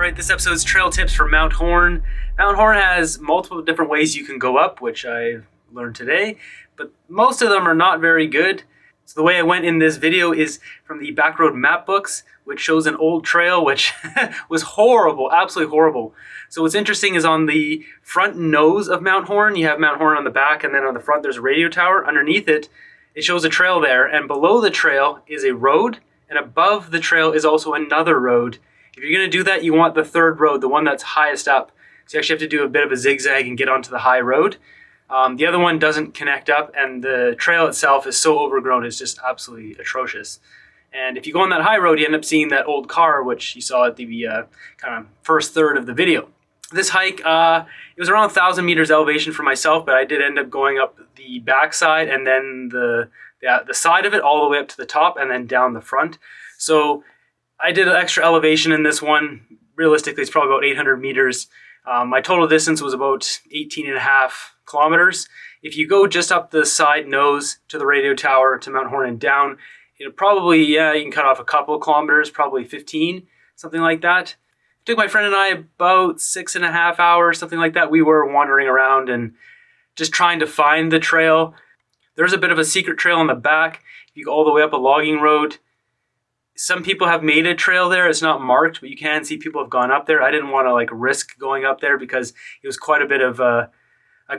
Alright, this episode's trail tips for Mount Horne. Mount Horne has multiple different ways you can go up, which I learned today, but most of them are not very good. So the way I went in this video is from the Backroad map books, which shows an old trail, which was horrible, absolutely horrible. So what's interesting is on the front nose of Mount Horne, you have Mount Horne on the back, and then on the front there's a radio tower. Underneath it, it shows a trail there, and below the trail is a road, and above the trail is also another road. If you're going to do that, you want the third road, the one that's highest up. So you actually have to do a bit of a zigzag and get onto the high road. The other one doesn't connect up, and the trail itself is so overgrown, it's just absolutely atrocious. And if you go on that high road, you end up seeing that old car, which you saw at the kind of first third of the video. This hike, it was around 1,000 meters elevation for myself, but I did end up going up the backside and then the side of it all the way up to the top and then down the front. So I did an extra elevation in this one. Realistically, it's probably about 800 meters. My total distance was about 18.5 kilometers. If you go just up the side nose to the radio tower to Mount Horne and down, it'll probably, you can cut off a couple of kilometers, probably 15, something like that. It took my friend and I about 6.5 hours, something like that. We were wandering around and just trying to find the trail. There's a bit of a secret trail on the back. If you go all the way up a logging road, some people have made a trail there. It's not marked, but you can see people have gone up there. I didn't want to risk going up there because it was quite a bit of a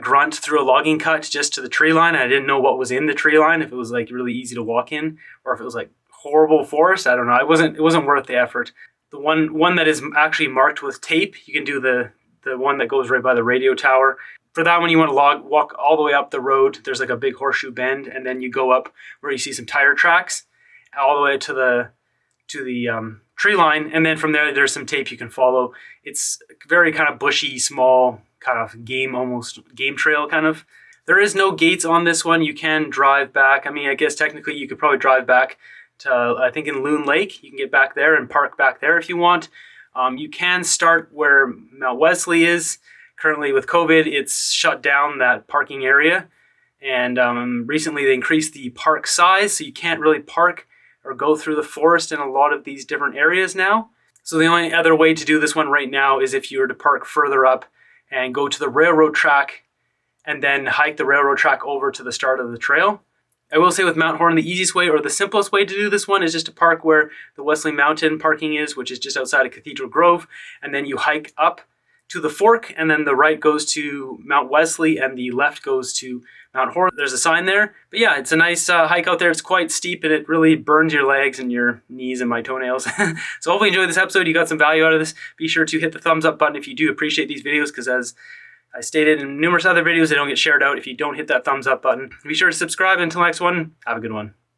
grunt through a logging cut just to the tree line. I didn't know what was in the tree line, if it was really easy to walk in or if it was horrible forest. I don't know. It wasn't worth the effort. The one that is actually marked with tape, you can do the one that goes right by the radio tower. For that one, you want to walk all the way up the road. There's a big horseshoe bend, and then you go up where you see some tire tracks all the way to the tree line, and then from there there's some tape you can follow. It's very kind of bushy, small, kind of almost game trail kind of. There is no gates on this one. You can drive back. I mean, I guess technically you could probably drive back to, I think in Loon Lake. You can get back there and park back there if you want. You can start where Mount Wesley is. Currently with COVID, it's shut down that parking area, and recently they increased the park size, so you can't really park or go through the forest in a lot of these different areas now. So the only other way to do this one right now is if you were to park further up and go to the railroad track and then hike the railroad track over to the start of the trail. I will say with Mount Horne, the easiest way or the simplest way to do this one is just to park where the Wesley Mountain parking is, which is just outside of Cathedral Grove, and then you hike up to the fork, and then the right goes to Mount Wesley and the left goes to Mount Horne. There's a sign there. But yeah, it's a nice hike out there. It's quite steep and it really burns your legs and your knees and my toenails. So hopefully you enjoyed this episode. You got some value out of this. Be sure to hit the thumbs up button if you do appreciate these videos, because as I stated in numerous other videos, they don't get shared out if you don't hit that thumbs up button. Be sure to subscribe. Until next one, have a good one.